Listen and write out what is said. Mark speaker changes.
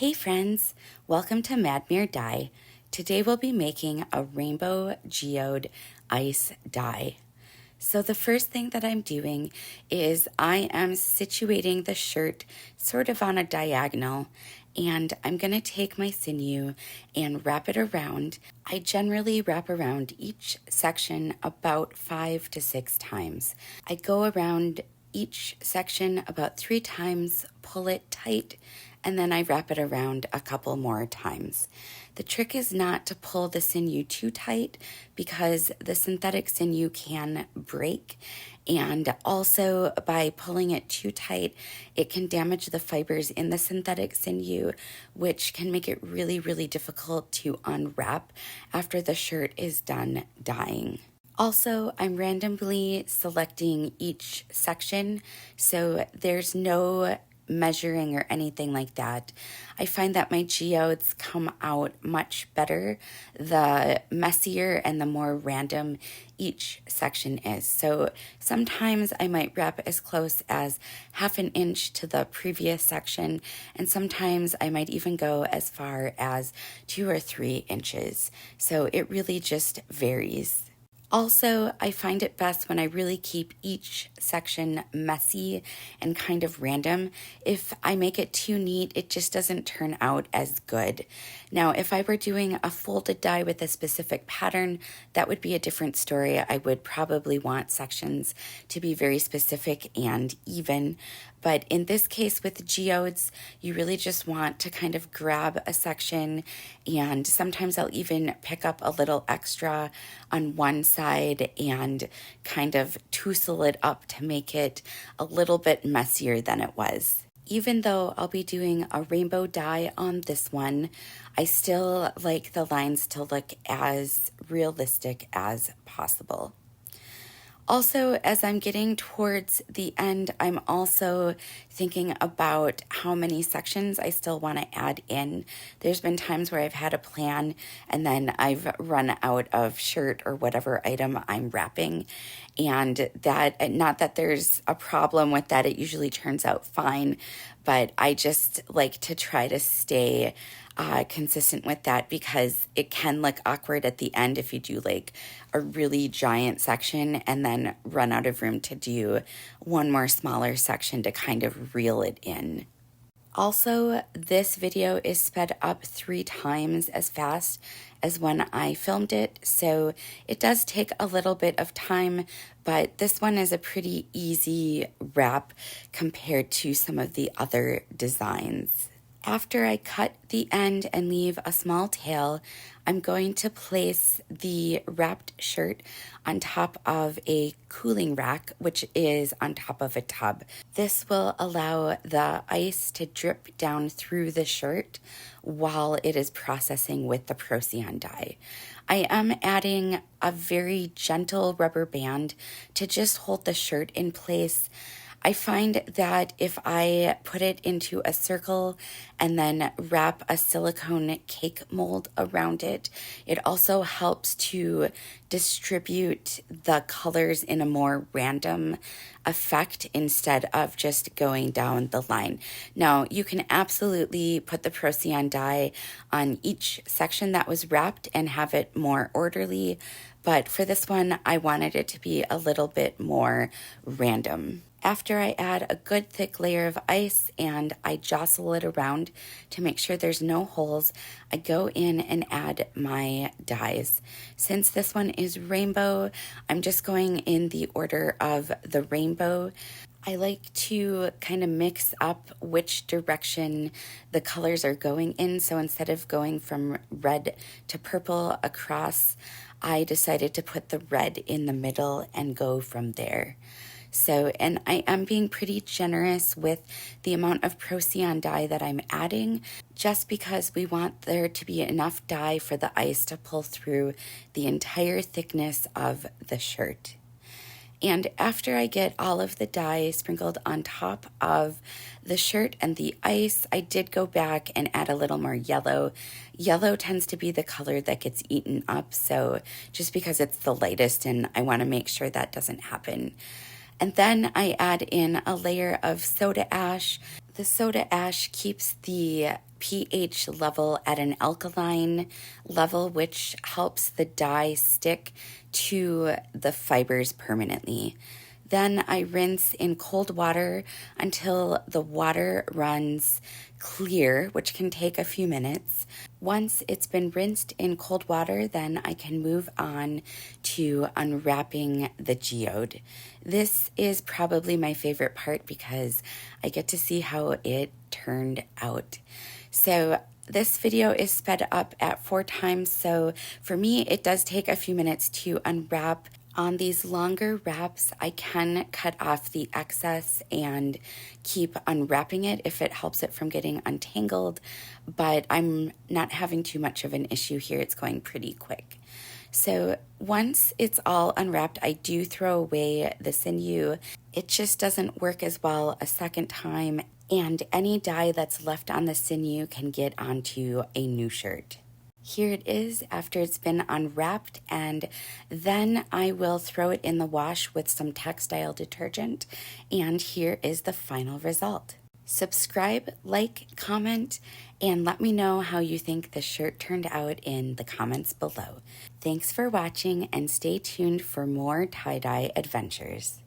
Speaker 1: Hey friends, welcome to Madmere Dye. Today we'll be making a rainbow geode ice dye. So the first thing that I'm doing is I am situating the shirt sort of on a diagonal, and I'm going to take my sinew and wrap it around. I generally wrap around each section about 5 to 6 times. I go around each section about 3 times, pull it tight, and then I wrap it around a couple more times. The trick is not to pull the sinew too tight because the synthetic sinew can break, and also by pulling it too tight, it can damage the fibers in the synthetic sinew, which can make it really, really difficult to unwrap after the shirt is done dyeing. Also, I'm randomly selecting each section, so there's no measuring or anything like that. I find that my geodes come out much better the messier and the more random each section is. So sometimes I might wrap as close as 1/2 inch to the previous section, and sometimes I might even go as far as 2 or 3 inches. So it really just varies. Also, I find it best when I really keep each section messy and kind of random. If I make it too neat, it just doesn't turn out as good. Now, if I were doing a folded dye with a specific pattern, that would be a different story. I would probably want sections to be very specific and even. But in this case with geodes, you really just want to kind of grab a section, and sometimes I'll even pick up a little extra on one side and kind of tousle it up to make it a little bit messier than it was. Even though I'll be doing a rainbow dye on this one, I still like the lines to look as realistic as possible. Also, as I'm getting towards the end, I'm also thinking about how many sections I still want to add in. There's been times where I've had a plan and then I've run out of shirt or whatever item I'm wrapping. And that, not that there's a problem with that, it usually turns out fine, but I just like to try to stay consistent with that because it can look awkward at the end if you do like a really giant section and then run out of room to do one more smaller section to kind of reel it in. Also, this video is sped up 3 times as fast as when I filmed it, so it does take a little bit of time, but this one is a pretty easy wrap compared to some of the other designs. After I cut the end and leave a small tail, I'm going to place the wrapped shirt on top of a cooling rack, which is on top of a tub. This will allow the ice to drip down through the shirt while it is processing with the Procyon dye. I am adding a very gentle rubber band to just hold the shirt in place. I find that if I put it into a circle and then wrap a silicone cake mold around it, it also helps to distribute the colors in a more random effect instead of just going down the line. Now, you can absolutely put the Procyon dye on each section that was wrapped and have it more orderly, but for this one, I wanted it to be a little bit more random. After I add a good thick layer of ice and I jostle it around to make sure there's no holes, I go in and add my dyes. Since this one is rainbow, I'm just going in the order of the rainbow. I like to kind of mix up which direction the colors are going in. So instead of going from red to purple across, I decided to put the red in the middle and go from there. So, and I am being pretty generous with the amount of Procyon dye that I'm adding, just because we want there to be enough dye for the ice to pull through the entire thickness of the shirt. And after I get all of the dye sprinkled on top of the shirt and the ice, I did go back and add a little more yellow. Yellow tends to be the color that gets eaten up, so just because it's the lightest, and I want to make sure that doesn't happen. And then I add in a layer of soda ash. The soda ash keeps the pH level at an alkaline level, which helps the dye stick to the fibers permanently. Then I rinse in cold water until the water runs clear, which can take a few minutes. Once it's been rinsed in cold water, then I can move on to unwrapping the geode. This is probably my favorite part because I get to see how it turned out. So this video is sped up at 4 times, so for me it does take a few minutes to unwrap. On these longer wraps, I can cut off the excess and keep unwrapping it if it helps it from getting untangled, but I'm not having too much of an issue here. It's going pretty quick. So once it's all unwrapped, I do throw away the sinew. It just doesn't work as well a second time, and any dye that's left on the sinew can get onto a new shirt. Here it is after it's been unwrapped, and then I will throw it in the wash with some textile detergent, and here is the final result. Subscribe, like, comment, and let me know how you think the shirt turned out in the comments below. Thanks for watching, and stay tuned for more tie-dye adventures.